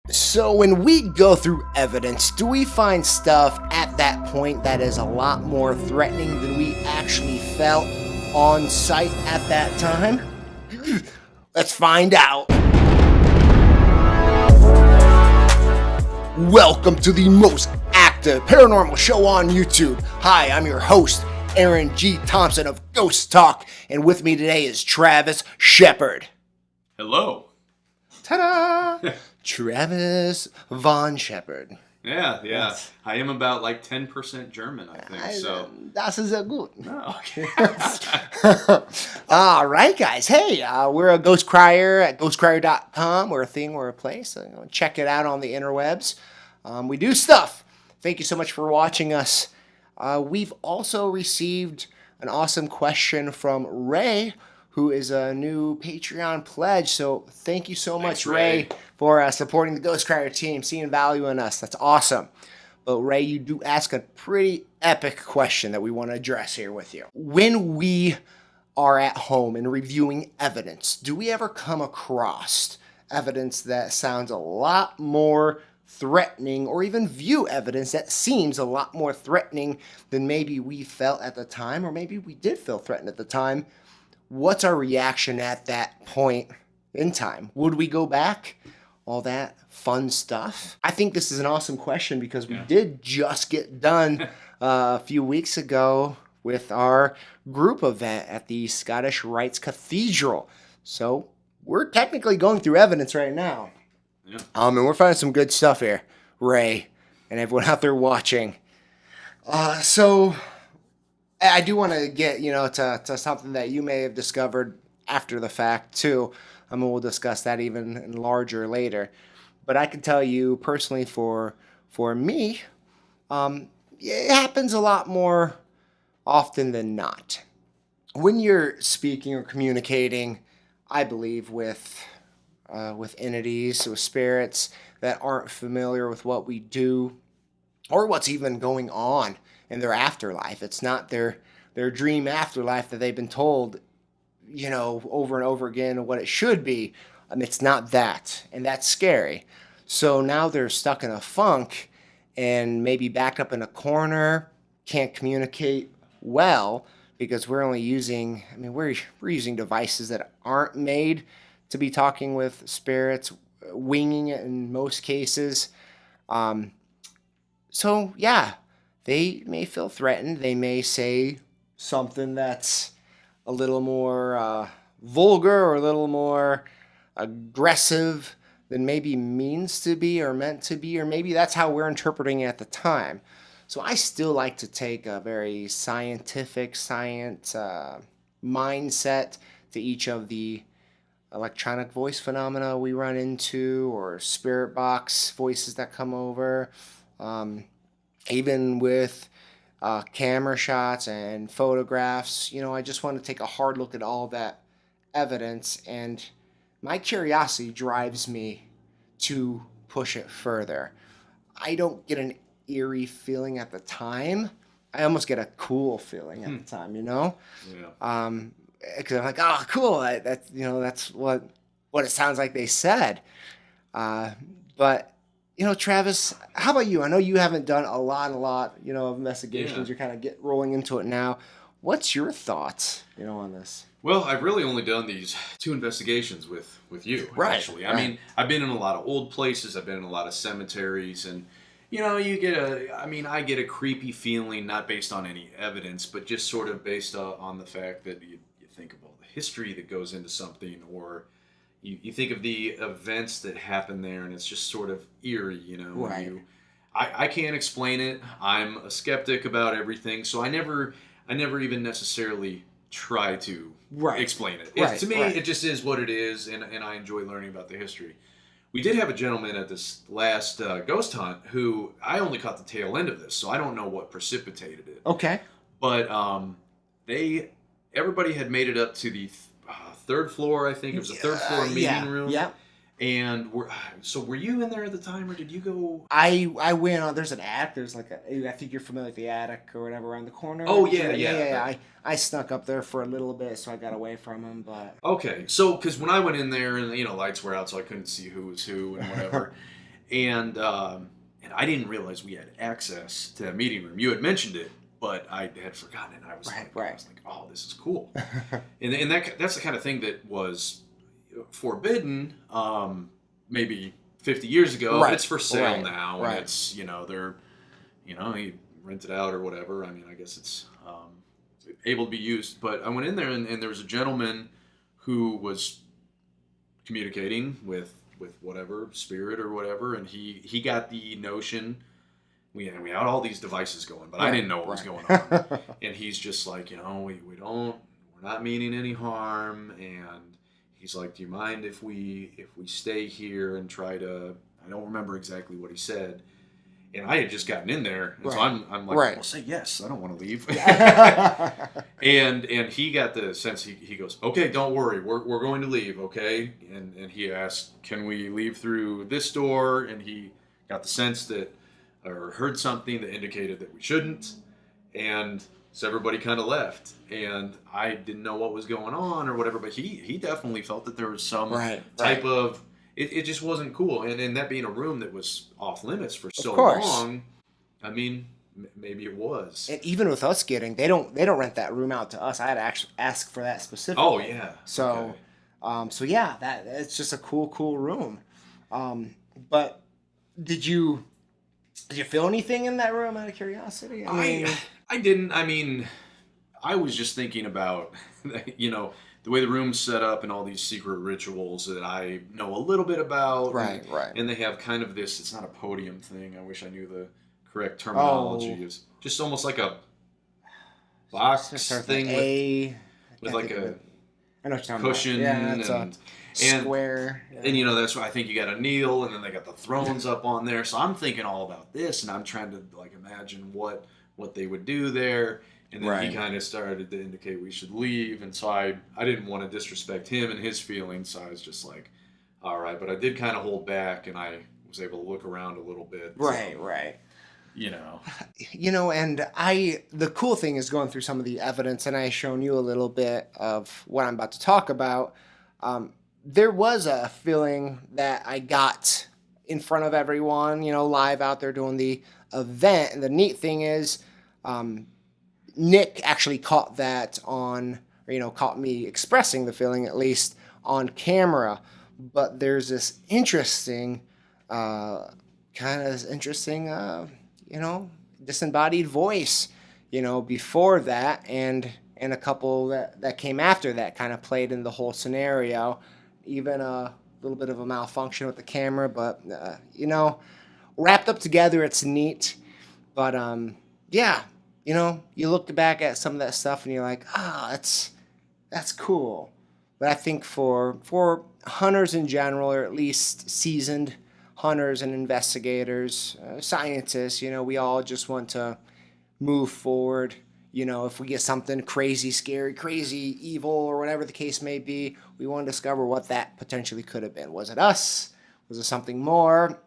So when we go through evidence, do we find stuff at that point that is a lot more threatening than we actually felt on site at that time? Let's find out. Welcome to the most active paranormal show on YouTube. Hi, I'm your host, Aaron G. Thompson of GhostTalk, and with me today is Travis Shepard. Hello. Ta-da! Travis Von Shepard. Yeah. Yes. I am about like 10% German, I think. So Das ist sehr gut. Oh, okay. All right, guys. Hey, we're a Ghost Crier at ghostcrier.com. We're a thing, we're a place. So check it out on the interwebs. We do stuff. Thank you so much for watching us. We've also received an awesome question from Ray, who is a new Patreon pledge. So thank you so much, Ray, for supporting the Ghost Crier team, seeing value in us. That's awesome. But Ray, you do ask a pretty epic question that we want to address here with you. When we are at home and reviewing evidence, do we ever come across evidence that sounds a lot more threatening, or even view evidence that seems a lot more threatening than maybe we felt at the time, or maybe we did feel threatened at the time? What's our reaction at that point in time? Would we go back? All that fun stuff. I think this is an awesome question because we did just get done a few weeks ago with our group event at the Scottish Rites Cathedral. So we're technically going through evidence right now. Yeah. And we're finding some good stuff here, Ray, and everyone out there watching. So I do want to get, to something that you may have discovered after the fact, too. We'll discuss that even larger later. But I can tell you personally, for me, it happens a lot more often than not. When you're speaking or communicating, I believe, with entities, with spirits that aren't familiar with what we do or what's even going on in their afterlife. It's not their dream afterlife that they've been told, over and over again what it should be. It's not that, and that's scary. So now they're stuck in a funk and maybe backed up in a corner, can't communicate well because we're only using, we're using devices that aren't made to be talking with spirits, winging it in most cases. So yeah, they may feel threatened. They may say something that's a little more vulgar or a little more aggressive than maybe means to be or meant to be, or maybe that's how we're interpreting it at the time. So I still like to take a very scientific mindset to each of the electronic voice phenomena we run into, or spirit box voices that come over, even with camera shots and photographs. I just want to take a hard look at all that evidence, and my curiosity drives me to push it further. I don't get an eerie feeling at the time. I almost get a cool feeling at the time, Yeah. Because I'm like, oh, cool. That's what it sounds like they said. But Travis, how about you? I know you haven't done a lot, of investigations. Yeah. You're kind of rolling into it now. What's your thoughts, on this? Well, I've really only done these 2 investigations with you, Right, actually. right. I've been in a lot of old places. I've been in a lot of cemeteries, and you get I get a creepy feeling, not based on any evidence, but just sort of based on the fact that you think of all the history that goes into something, or you think of the events that happen there, and it's just sort of eerie, Right. I can't explain it. I'm a skeptic about everything, so I never even necessarily try to explain it. To me, it just is what it is, and I enjoy learning about the history. We did have a gentleman at this last ghost hunt who I only caught the tail end of this, so I don't know what precipitated it. Okay. But everybody had made it up to the 3rd floor, I think. It was the 3rd floor meeting room. Yeah. And were you in there at the time, or did you go? I went on. There's an attic. There's I think you're familiar with the attic or whatever around the corner. Oh yeah. I snuck up there for a little bit, so I got away from him. But okay, so because when I went in there, and lights were out, so I couldn't see who was who and whatever. And I didn't realize we had access to that meeting room. You had mentioned it, but I had forgotten it. I was like, oh, this is cool. and that's the kind of thing that was forbidden maybe 50 years ago. It's for sale now, and it's, they're, you rent it out or whatever. I mean, I guess it's able to be used. But I went in there, and there was a gentleman who was communicating with whatever spirit or whatever, and he got the notion. We had all these devices going, but I didn't know what was going on. And he's just like, we're not meaning any harm. And he's like, do you mind if we stay here and try to? I don't remember exactly what he said. And I had just gotten in there, and so I'm like, well, say yes. I don't want to leave. and he got the sense. He goes, okay, don't worry, we're going to leave, okay? And he asked, can we leave through this door? And he got the sense that, or heard something that indicated that we shouldn't. And so everybody kind of left, and I didn't know what was going on or whatever. But he definitely felt that there was some type of. It just wasn't cool, and that being a room that was off limits for so long, I mean, maybe it was. And even with us they don't rent that room out to us. I had to actually ask for that specifically. Oh yeah. So, yeah, it's just a cool room. But did you feel anything in that room out of curiosity? I didn't. I mean, I was just thinking about, the way the room's set up and all these secret rituals that I know a little bit about. Right. And they have kind of this, it's not a podium thing. I wish I knew the correct terminology. It's just almost like a box thing with like a cushion and square. And that's why I think you got a kneel, and then they got the thrones up on there. So I'm thinking all about this, and I'm trying to imagine what they would do there. And then he kind of started to indicate we should leave. And so I didn't want to disrespect him and his feelings. So I was just like, all right. But I did kind of hold back, and I was able to look around a little bit. Right. And the cool thing is going through some of the evidence, and I shown you a little bit of what I'm about to talk about. There was a feeling that I got in front of everyone, live out there doing the event. And the neat thing is, Nick actually caught that caught me expressing the feeling, at least on camera. But there's this interesting, disembodied voice, before that, and a couple that came after that kind of played in the whole scenario. Even a little bit of a malfunction with the camera, but, wrapped up together, it's neat. But, you look back at some of that stuff and you're like, that's cool. But I think for hunters in general, or at least seasoned hunters and investigators, scientists, we all just want to move forward. If we get something crazy, scary, crazy, evil, or whatever the case may be, we want to discover what that potentially could have been. Was it us? Was it something more?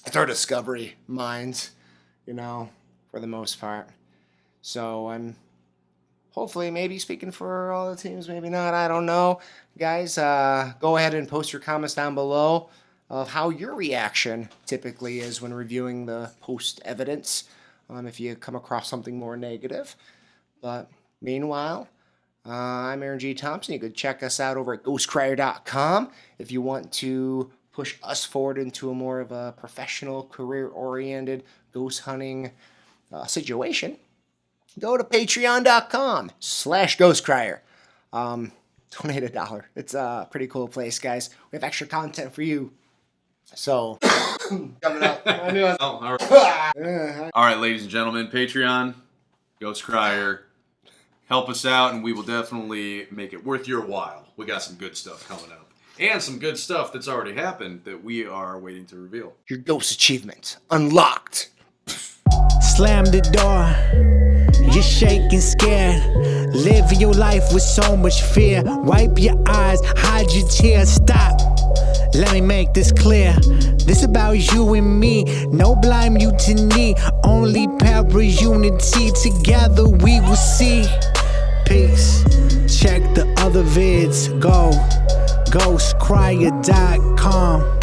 It's our discovery minds, for the most part. So I'm hopefully maybe speaking for all the teams, maybe not. I don't know. Guys, go ahead and post your comments down below of how your reaction typically is when reviewing the post evidence, if you come across something more negative. But meanwhile, I'm Aaron G. Thompson. You could check us out over at GhostCrier.com if you want to push us forward into a more of a professional, career-oriented ghost hunting situation. Go to patreon.com/GhostCrier. Donate $1. It's a pretty cool place, guys. We have extra content for you. So, coming up. I knew I was... all right. All right, ladies and gentlemen, Patreon, Ghost Crier, help us out, and we will definitely make it worth your while. We got some good stuff coming up. And some good stuff that's already happened that we are waiting to reveal. Your ghost achievement unlocked. Slam the door. You're shaking, scared. Live your life with so much fear. Wipe your eyes, hide your tears. Stop. Let me make this clear. This about you and me. No blind mutiny. Only para unity. Together we will see. Peace. Check the other vids. Go. GhostCrier.com.